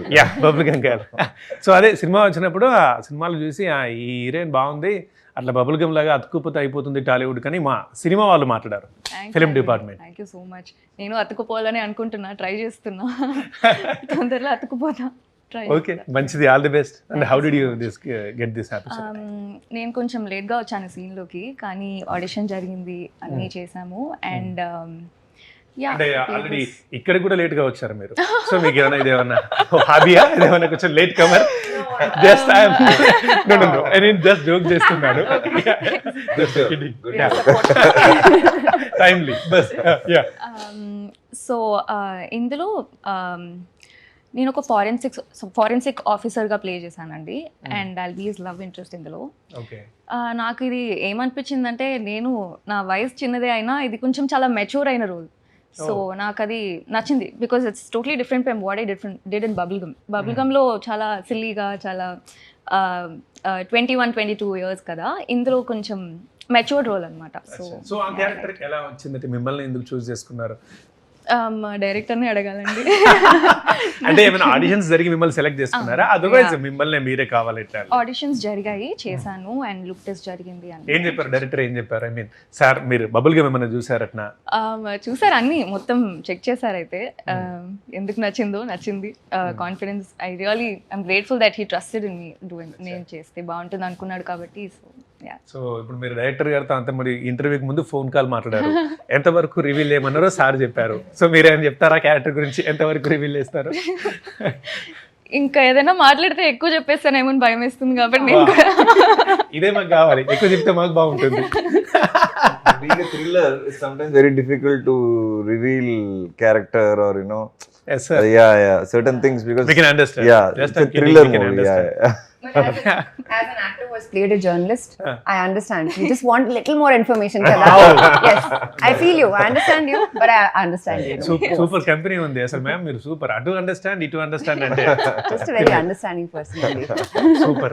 Girl. Yeah bubble gum girl. So అదే cinema వచ్చినప్పుడు ఆ సినిమాలు చూసి ఈ హీరోయిన్ బాగుంది, అట్లా బబుల్ గమ్ లాగా అతుక్కుపోతే అయిపోతుంది టాలీవుడ్ కానీ మా సినిమా వాళ్ళు మాట్లాడారు, film department. Thank you so much. నేను అతుకుపోవాలని అనుకుంటున్నా, ట్రై చేస్తున్నా, తొందరలో అతుకుపోతా. ఓకే, మంచిది, all the best. And how did you get this episode? నేను కొంచెం లేట్గా వచ్చాను సీన్లోకి, కానీ ఆడిషన్ జరిగింది, అన్నీ చేసాము. అండ్ అంటే ఆల్రెడీ ఇక్కడ కూడా లేట్ గా వచ్చారు మీరు, సో మీకు ఏమైనా ఇదేమన్నా హాబీయా, ఇదేమన్నా కొంచెం లేట్ కమర్? జస్ట్ నేను జస్ట్ జోక్ చేస్తున్నాను. Timely bus. సో ఇందులో నేను ఒక ఫారెన్సిక్ ఆఫీసర్గా ప్లే చేశానండి. And I'll be his love interest ఇందులో. నాకు ఇది ఏమనిపించిందంటే, నేను నా వయసు చిన్నదే అయినా ఇది కొంచెం చాలా మెచ్యూర్ అయిన రోల్. సో నాకు అది నచ్చింది, because it's totally different from what I did in bubble gum. Bubble గమ్లో చాలా సిల్లీగా, చాలా 21-22 years కదా, ఇందులో కొంచెం మెచ్యూర్డ్ రోల్ అనమాట. సో ఆ క్యారెక్టర్ ఎలా వచ్చింది, మిమ్మల్ని ఎందుకు చూస్ చేసుకున్నారు? డైరెక్టర్ని అడగాలండి. అంటే ఏమైనా ఆడిషన్స్ జరిగి మిమ్మల్ని సెలెక్ట్ చేసుకున్నారా, అదర్వైజ్ మిమ్మల్ని మీరే కావాలి? ఆడిషన్స్ జరిగాయి, చేశాను, అండ్ లుక్ టెస్ట్ జరిగింది. ఏం చెప్పారు డైరెక్టర్, ఏం చెప్పారు? ఐ మీన్ సార్ మీరు బబుల్ గమ్ ఏమైనా చూసారట్నా? చూసారు, అన్ని మొత్తం చెక్ చేశారు. అయితే ఎందుకు నచ్చింది. Confidence, I really I'm grateful that he trusted in me doing. నేను చేస్తే బాగుంటుంది అనుకున్నాడు కాబట్టి. సో ఇప్పుడు మీరు డైరెక్టర్ గారితో అంత మరి ఇంటర్వ్యూకి ముందు ఫోన్ కాల్ మాట్లాడారు, ఎంతవరకు రివీల్ చేయమన్నారో సార్ చెప్పారు. సో మీరేం చెప్తారా క్యారెక్టర్ గురించి, ఎంతవరకు రివీల్ చేస్తారు? ఇంకా ఏదైనా మాట్లాడితే ఎక్కువ చెప్పేస్తానేమో భయం వేస్తుంది కాబట్టి నేను ఇదే మాకు కావాలి, ఎక్కువ చెప్తే మాకు బాగుంటుంది. Being a thriller is sometimes very difficult to reveal character or Yes sir. Yeah, certain things, because We can understand. Yeah, Just it's a I'm kidding, thriller we can movie. understand. Yeah. As an actor who has played a journalist, I understand. You just want a little more information. Yes, I feel you. I understand you, but I understand you. Super company ఉంది అసలు ma'am, మీరు super. అటు understand, ఇటు understand అంటే Just a very understanding person. Super.